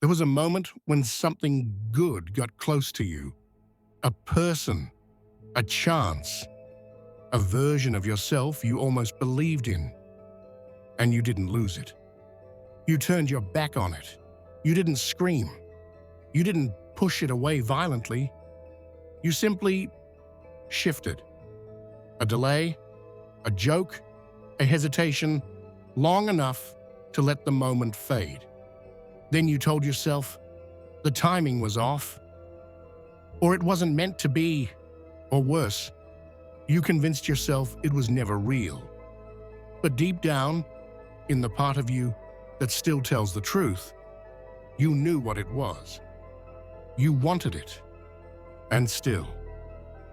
There was a moment when something good got close to you. A person, a chance, a version of yourself you almost believed in. And you didn't lose it. You turned your back on it. You didn't scream. You didn't push it away violently. You simply shifted. A delay, a joke, a hesitation, long enough to let the moment fade. Then you told yourself the timing was off, or it wasn't meant to be, or worse, you convinced yourself it was never real. But deep down, in the part of you that still tells the truth, you knew what it was. You wanted it, and still,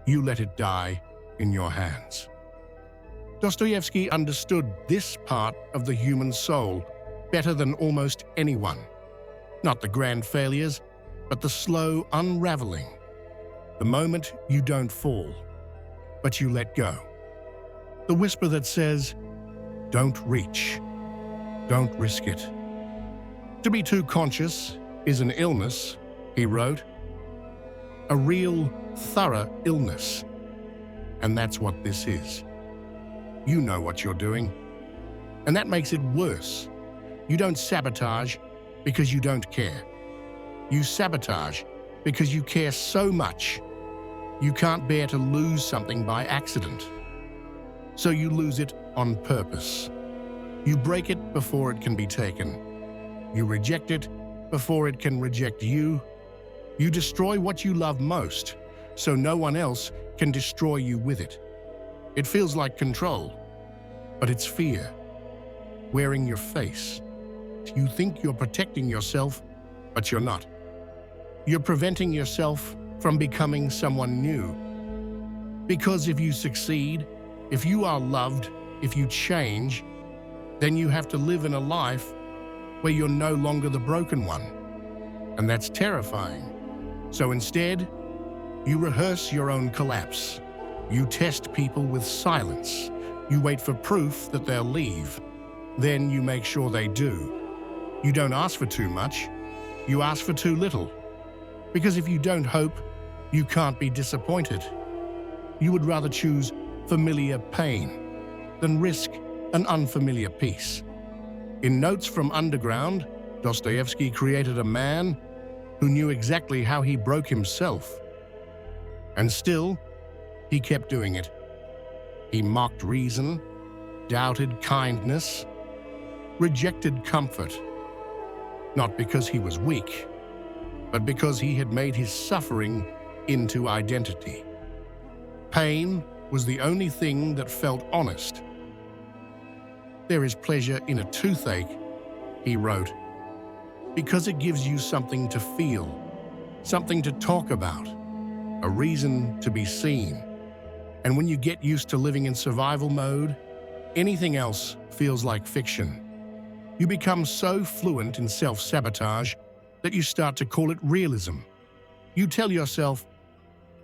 you let it die in your hands. Dostoevsky understood this part of the human soul better than almost anyone. Not the grand failures, but the slow unraveling. The moment you don't fall, but you let go. The whisper that says, don't reach, don't risk it. To be too conscious is an illness, he wrote. A real, thorough illness. And that's what this is. You know what you're doing. And that makes it worse. You don't sabotage because you don't care. You sabotage because you care so much you can't bear to lose something by accident. So you lose it on purpose. You break it before it can be taken. You reject it before it can reject you. You destroy what you love most, so no one else can destroy you with it. It feels like control, but it's fear. Wearing your face. You think you're protecting yourself, but you're not. You're preventing yourself from becoming someone new. Because if you succeed, if you are loved, if you change, then you have to live in a life where you're no longer the broken one. And that's terrifying. So instead, you rehearse your own collapse. You test people with silence. You wait for proof that they'll leave. Then you make sure they do. You don't ask for too much. You ask for too little. Because if you don't hope, you can't be disappointed. You would rather choose familiar pain than risk an unfamiliar peace. In Notes from Underground, Dostoevsky created a man who knew exactly how he broke himself. And still, he kept doing it. He mocked reason, doubted kindness, rejected comfort. Not because he was weak, but because he had made his suffering into identity. Pain was the only thing that felt honest. There is pleasure in a toothache, he wrote, because it gives you something to feel, something to talk about, a reason to be seen. And when you get used to living in survival mode, anything else feels like fiction. You become so fluent in self-sabotage that you start to call it realism. You tell yourself,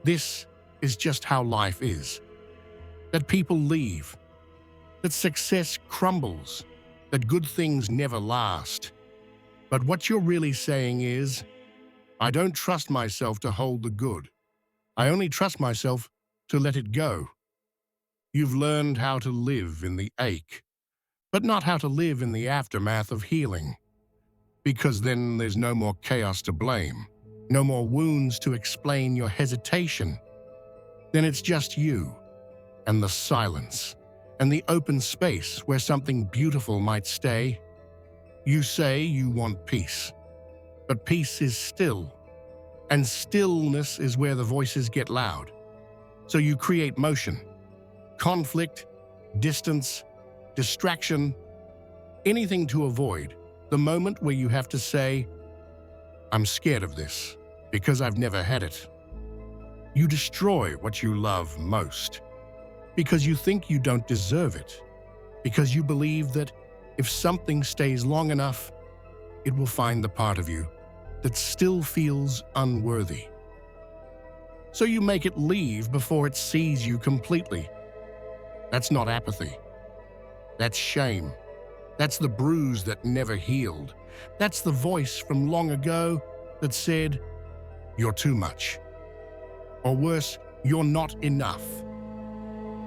this is just how life is. That people leave. That success crumbles. That good things never last. But what you're really saying is, I don't trust myself to hold the good. I only trust myself to let it go. You've learned how to live in the ache, but not how to live in the aftermath of healing. Because then there's no more chaos to blame, no more wounds to explain your hesitation. Then it's just you, and the silence, and the open space where something beautiful might stay. You say you want peace, but peace is still, and stillness is where the voices get loud. So you create motion, conflict, distance, distraction, anything to avoid the moment where you have to say, I'm scared of this because I've never had it. You destroy what you love most because you think you don't deserve it, because you believe that if something stays long enough, it will find the part of you that still feels unworthy. So you make it leave before it sees you completely. That's not apathy. That's shame. That's the bruise that never healed. That's the voice from long ago that said, "You're too much." Or worse, "You're not enough."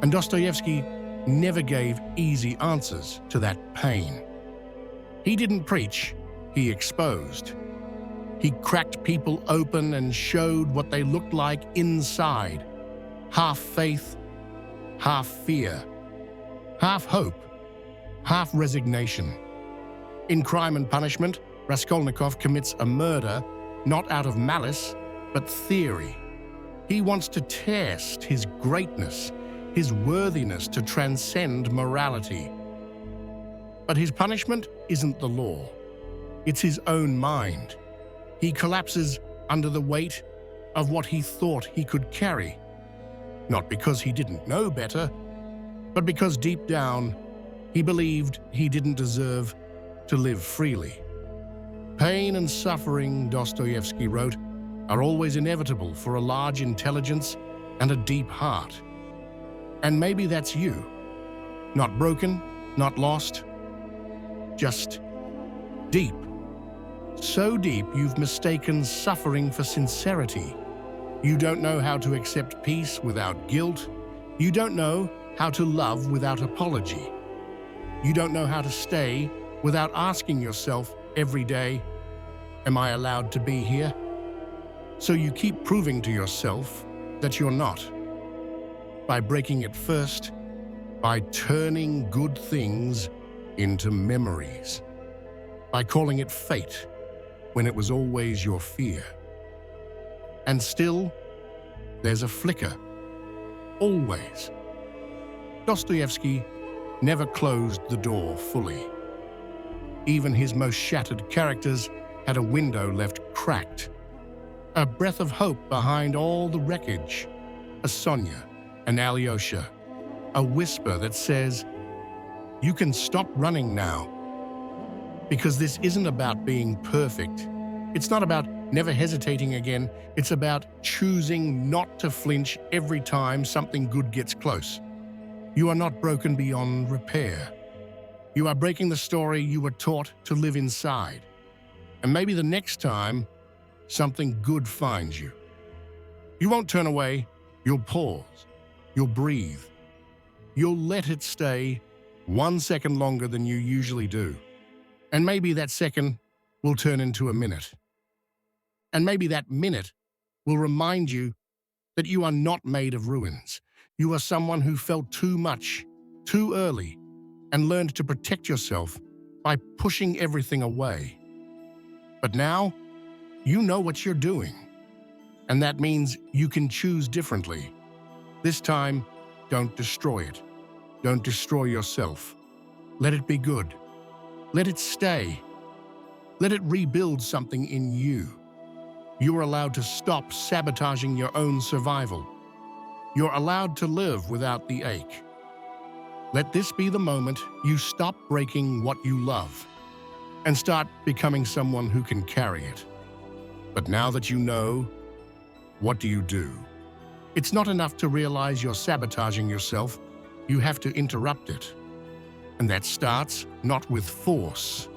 And Dostoevsky never gave easy answers to that pain. He didn't preach, he exposed. He cracked people open and showed what they looked like inside. Half faith, half fear, half hope, half resignation. In Crime and Punishment, Raskolnikov commits a murder not out of malice, but theory. He wants to test his greatness, his worthiness to transcend morality. But his punishment isn't the law. It's his own mind. He collapses under the weight of what he thought he could carry. Not because he didn't know better, but because deep down he believed he didn't deserve to live freely. Pain and suffering, Dostoevsky wrote, are always inevitable for a large intelligence and a deep heart. And maybe that's you. Not broken, not lost, just deep. So deep you've mistaken suffering for sincerity. You don't know how to accept peace without guilt. You don't know how to love without apology. You don't know how to stay without asking yourself every day, "Am I allowed to be here?" So you keep proving to yourself that you're not. By breaking it first, by turning good things into memories, by calling it fate when it was always your fear. And still, there's a flicker. Always. Dostoevsky never closed the door fully. Even his most shattered characters had a window left cracked. A breath of hope behind all the wreckage. A Sonia, an Alyosha. A whisper that says, "You can stop running now." Because this isn't about being perfect. It's not about never hesitating again. It's about choosing not to flinch every time something good gets close. You are not broken beyond repair. You are breaking the story you were taught to live inside. And maybe the next time, something good finds you. You won't turn away. You'll pause. You'll breathe. You'll let it stay 1 second longer than you usually do. And maybe that second will turn into a minute. And maybe that minute will remind you that you are not made of ruins. You are someone who felt too much, too early, and learned to protect yourself by pushing everything away. But now, you know what you're doing. And that means you can choose differently. This time, don't destroy it. Don't destroy yourself. Let it be good. Let it stay. Let it rebuild something in you. You are allowed to stop sabotaging your own survival. You're allowed to live without the ache. Let this be the moment you stop breaking what you love and start becoming someone who can carry it. But now that you know, what do you do? It's not enough to realize you're sabotaging yourself. You have to interrupt it. And that starts not with force,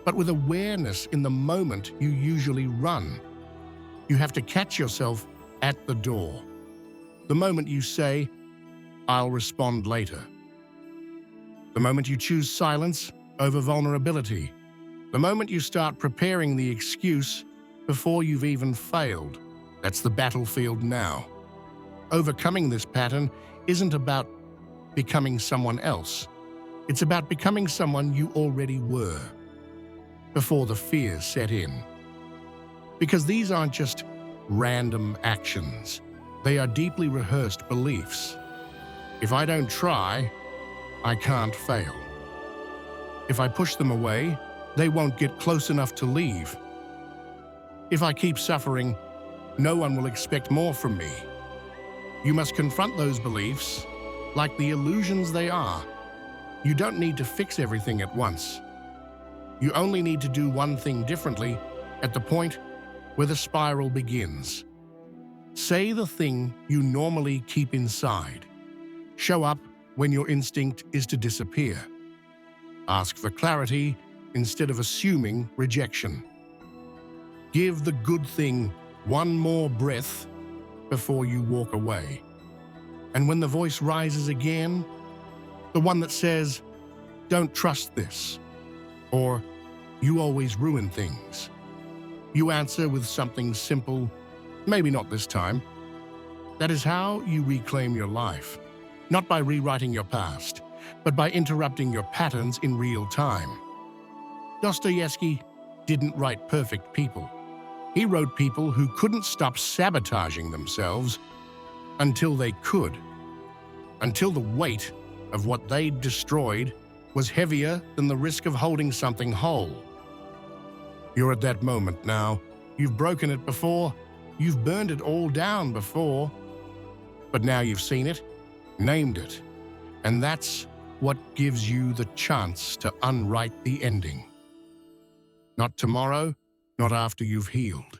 but with awareness in the moment you usually run. You have to catch yourself at the door. The moment you say, "I'll respond later." The moment you choose silence over vulnerability. The moment you start preparing the excuse before you've even failed. That's the battlefield now. Overcoming this pattern isn't about becoming someone else. It's about becoming someone you already were, before the fears set in. Because these aren't just random actions. They are deeply rehearsed beliefs. If I don't try, I can't fail. If I push them away, they won't get close enough to leave. If I keep suffering, no one will expect more from me. You must confront those beliefs like the illusions they are. You don't need to fix everything at once. You only need to do one thing differently at the point where the spiral begins. Say the thing you normally keep inside. Show up when your instinct is to disappear. Ask for clarity instead of assuming rejection. Give the good thing one more breath before you walk away. And when the voice rises again, the one that says, "Don't trust this," or "You always ruin things," you answer with something simple, "Maybe not this time." That is how you reclaim your life, not by rewriting your past, but by interrupting your patterns in real time. Dostoevsky didn't write perfect people. He wrote people who couldn't stop sabotaging themselves until they could, until the weight of what they'd destroyed was heavier than the risk of holding something whole. You're at that moment now. You've broken it before. You've burned it all down before. But now you've seen it, named it, and that's what gives you the chance to unwrite the ending. Not tomorrow, not after you've healed.